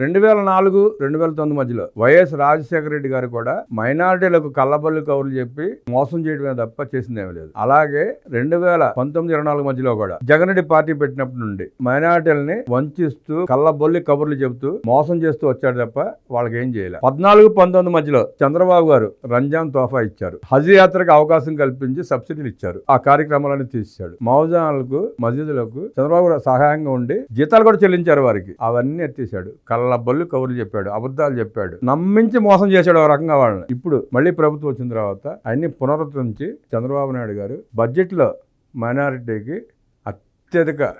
2004, 2009 మధ్యలో వైఎస్ రాజశేఖర రెడ్డి గారు కూడా మైనారిటీలకు కళ్ళబొల్లి కౌరులు చెప్పి మోసం చేయడమే తప్ప చేసిందేమీ లేదు. అలాగే 2019-24 మధ్యలో కూడా జగన్ రెడ్డి పార్టీ పెట్టినప్పటి నుండి మైనారిటీలని వంచిస్తూ కళ్ళబొల్లి కబుర్లు చెబుతూ మోసం చేస్తూ వచ్చాడు తప్ప వాళ్ళకి ఏం చేయలేదు. 14-19 మధ్యలో చంద్రబాబు గారు రంజాన్ తోఫా ఇచ్చారు. హజ్ యాత్రకు అవకాశం కల్పించి సబ్సిడీలు ఇచ్చారు. ఆ కార్యక్రమాలను తీసేశాడు. మౌజాన్లకు మసీదులకు చంద్రబాబు గారు సహాయంగా ఉండి జీతాలు కూడా చెల్లించారు వారికి. అవన్నీ ఎత్తేసాడు. కళ్ళబొల్లి కబుర్లు చెప్పాడు, అబద్ధాలు చెప్పాడు, నమ్మించి మోసం చేశాడు ఒక రకంగా వాళ్ళని. ఇప్పుడు మళ్ళీ ప్రభుత్వం వచ్చిన తర్వాత అన్ని పునరుద్ధరించి చంద్రబాబు నాయుడు గారు బడ్జెట్లో మైనారిటీకి అత్యధిక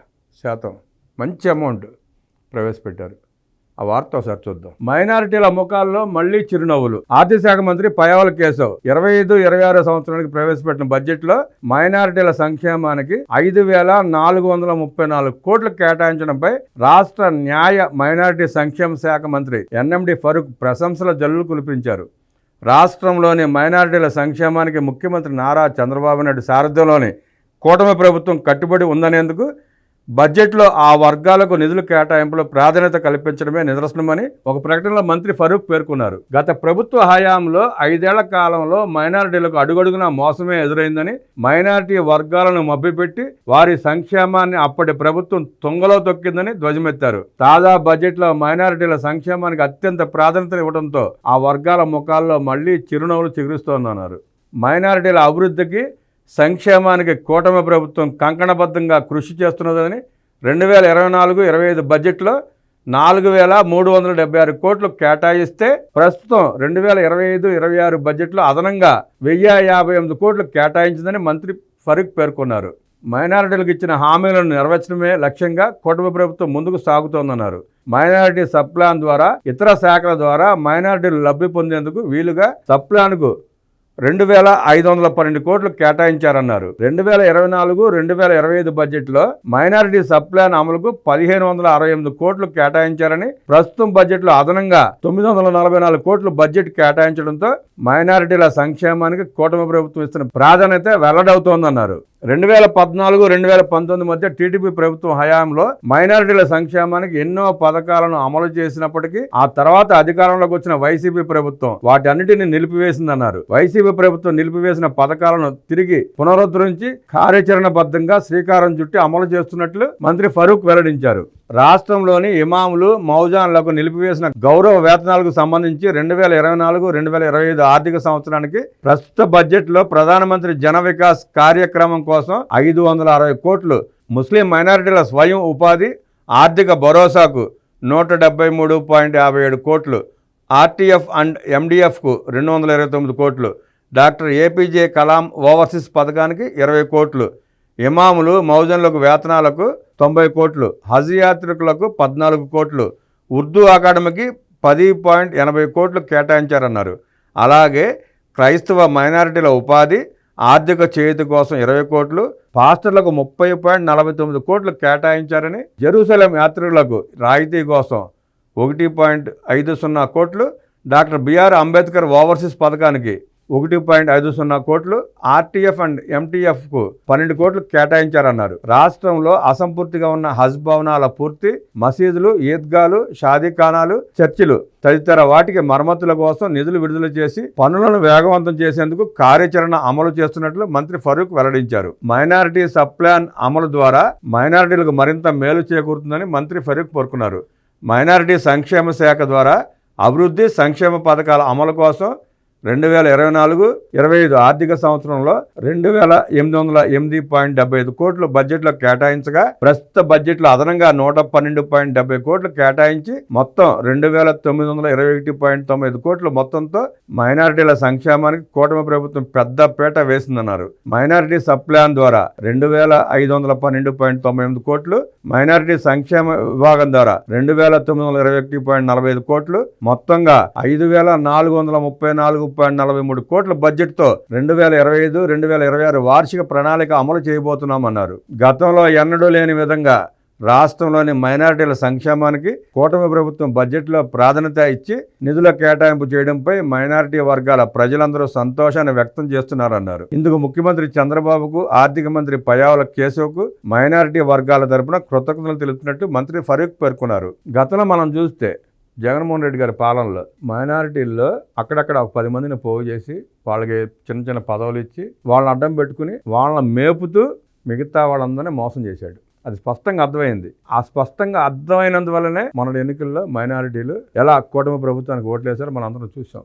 శాతం మంచి అమౌంట్ ప్రవేశపెట్టారు. ఆ వార్త ఒకసారి చూద్దాం. మైనారిటీల ముఖాల్లో మళ్లీ చిరునవ్వులు. ఆర్థిక శాఖ మంత్రి పయ్యావుల కేశవ్ 25-26 సంవత్సరానికి ప్రవేశపెట్టిన బడ్జెట్లో మైనారిటీల సంక్షేమానికి 5,434 కోట్లు కేటాయించడంపై రాష్ట్ర న్యాయ మైనారిటీ సంక్షేమ శాఖ మంత్రి ఎన్ఎండి ఫరూక్ ప్రశంసల జల్లులు కురిపించారు. రాష్ట్రంలోని మైనారిటీల సంక్షేమానికి ముఖ్యమంత్రి నారా చంద్రబాబు నాయుడు సారథ్యంలోని కూటమి ప్రభుత్వం కట్టుబడి ఉందనేందుకు బడ్జెట్లో ఆ వర్గాలకు నిధుల కేటాయింపులో ప్రాధాన్యత కల్పించడమే నిదర్శనమని ఒక ప్రకటనలో మంత్రి ఫరూక్ పేర్కొన్నారు. గత ప్రభుత్వ హయాంలో 5 ఏళ్ల కాలంలో మైనారిటీలకు అడుగడుగునా మోసమే ఎదురైందని, మైనారిటీ వర్గాలను మభ్యపెట్టి వారి సంక్షేమాన్ని అప్పటి ప్రభుత్వం తుంగలో తొక్కిందని ధ్వజమెత్తారు. తాజా బడ్జెట్లో మైనారిటీల సంక్షేమానికి అత్యంత ప్రాధాన్యత ఇవ్వడంతో ఆ వర్గాల ముఖాల్లో మళ్లీ చిరునవ్వులు చిగురిస్తోందన్నారు. మైనారిటీల అభివృద్ధికి సంక్షేమానికి కూటమి ప్రభుత్వం కంకణబద్ధంగా కృషి చేస్తున్నదని 2024-25 బడ్జెట్లో 4,376 కోట్లు కేటాయిస్తే ప్రస్తుతం 2025-26 బడ్జెట్లో అదనంగా 1,058 కోట్లు కేటాయించిందని మంత్రి ఫరూక్ పేర్కొన్నారు. మైనారిటీలకు ఇచ్చిన హామీలను నెరవేర్చడమే లక్ష్యంగా కూటమి ప్రభుత్వం ముందుకు సాగుతోందన్నారు. మైనారిటీ సబ్ ప్లాన్ ద్వారా ఇతర శాఖల ద్వారా మైనారిటీలు లబ్ధి పొందేందుకు వీలుగా సబ్ ప్లాన్కు 2,512 కోట్లు కేటాయించారన్నారు. 2024-2025 బడ్జెట్లో మైనారిటీ సబ్ ప్లాన్ అమలుకు 1,568 కోట్లు కేటాయించారని, ప్రస్తుతం బడ్జెట్లో అదనంగా 944 కోట్లు బడ్జెట్ కేటాయించడంతో మైనారిటీల సంక్షేమానికి కూటమి ప్రభుత్వం ఇస్తున్న ప్రాధాన్యత వెల్లడవుతోందన్నారు. 2014-2019 మధ్య టీడీపీ ప్రభుత్వం హయాంలో మైనారిటీల సంక్షేమానికి ఎన్నో పథకాలను అమలు చేసినప్పటికీ ఆ తర్వాత అధికారంలోకి వచ్చిన వైసీపీ ప్రభుత్వం వాటన్నిటిని నిలిపివేసిందన్నారు. వైసీపీ ప్రభుత్వం నిలిపివేసిన పథకాలను తిరిగి పునరుద్ధరించి కార్యాచరణబద్ధంగా శ్రీకారం చుట్టి అమలు చేస్తున్నట్లు మంత్రి ఫరూక్ వెల్లడించారు. రాష్ట్రంలోని ఇమాములు, మౌజాన్లకు నిలిపివేసిన గౌరవ వేతనాలకు సంబంధించి 2024-2025 ఆర్థిక సంవత్సరానికి ప్రస్తుత బడ్జెట్లో ప్రధానమంత్రి జన వికాస్ కార్యక్రమం కోసం 560 కోట్లు, ముస్లిం మైనారిటీల స్వయం ఉపాధి ఆర్థిక భరోసాకు 173.57 కోట్లు, ఆర్టీఎఫ్ అండ్ ఎండిఎఫ్కు 229 కోట్లు, డాక్టర్ ఏపీజే కలాం ఓవర్సీస్ పథకానికి 20 కోట్లు, ఇమాములు మౌజన్లకు వేతనాలకు 90 కోట్లు, హజ్ యాత్రికులకు 14 కోట్లు, ఉర్దూ అకాడమీకి 10.80 కోట్లు కేటాయించారన్నారు. అలాగే క్రైస్తవ మైనారిటీల ఉపాధి ఆర్థిక చేతి కోసం 20 కోట్లు, పాస్టర్లకు 30.49 కోట్లు కేటాయించారని, జెరూసలేం యాత్రికులకు రాయితీ కోసం 1.50 కోట్లు, డాక్టర్ బిఆర్ అంబేద్కర్ ఓవర్సీస్ పథకానికి 1.50 కోట్లు, ఆర్టీఎఫ్ అండ్ ఎంటీఎఫ్కు 12 కోట్లు కేటాయించారన్నారు. రాష్ట్రంలో అసంపూర్తిగా ఉన్న హజ్ భవనాల పూర్తి, మసీదులు, ఈద్గాలు, షాదీఖానాలు, చర్చిలు తదితర వాటికి మరమ్మతుల కోసం నిధులు విడుదల చేసి పనులను వేగవంతం చేసేందుకు కార్యాచరణ అమలు చేస్తున్నట్లు మంత్రి ఫరూక్ వెల్లడించారు. మైనారిటీ సబ్ ప్లాన్ అమలు ద్వారా మైనారిటీలకు మరింత మేలు చేకూరుతుందని మంత్రి ఫరూక్ పేర్కొన్నారు. మైనారిటీ సంక్షేమ శాఖ ద్వారా అభివృద్ధి సంక్షేమ పథకాల అమలు కోసం 2024-25 ఆర్థిక సంవత్సరంలో 2,808.75 కోట్లు బడ్జెట్లో కేటాయించగా ప్రస్తుత బడ్జెట్లో అదనంగా 112.70 కోట్లు కేటాయించి మొత్తం 2,921.95 కోట్ల మొత్తంతో మైనారిటీల సంక్షేమానికి కూటమి ప్రభుత్వం పెద్ద పీట వేసిందన్నారు. మైనారిటీ సబ్ ప్లాన్ ద్వారా 2,512.98 కోట్లు, మైనారిటీ సంక్షేమ విభాగం ద్వారా 2,921.45 కోట్లు, మొత్తంగా 5,434.43 కోట్ల బడ్జెట్తో 2025-2026 వార్షిక ప్రణాళిక అమలు చేయబోతున్నామన్నారు. గతంలో ఎన్నడూ లేని విధంగా రాష్ట్రంలోని మైనారిటీల సంక్షేమానికి కూటమి ప్రభుత్వం బడ్జెట్లో ప్రాధాన్యత ఇచ్చి నిధుల కేటాయింపు చేయడంపై మైనారిటీ వర్గాల ప్రజలందరూ సంతోషాన్ని వ్యక్తం చేస్తున్నారన్నారు. ఇందుకు ముఖ్యమంత్రి చంద్రబాబుకు, ఆర్థిక మంత్రి పయ్యావుల కేశవ్కు మైనారిటీ వర్గాల తరపున కృతజ్ఞతలు తెలుపుతున్నట్టు మంత్రి ఫరూక్ పేర్కొన్నారు. గతంలో మనం చూస్తే జగన్మోహన్ రెడ్డి గారి పాలనలో మైనారిటీల్లో అక్కడక్కడ ఒక 10 మందిని పోగు చేసి వాళ్ళకి చిన్న చిన్న పదవులు ఇచ్చి వాళ్ళని అడ్డం పెట్టుకుని వాళ్ళని మేపుతూ మిగతా వాళ్ళందరినీ మోసం చేశాడు. అది స్పష్టంగా అర్థమైంది. ఆ స్పష్టంగా అర్థమైనందువల్లనే మన ఎన్నికల్లో మైనారిటీలు ఎలా కూటమి ప్రభుత్వానికి ఓట్లేశారో మనం అందరం చూసాం.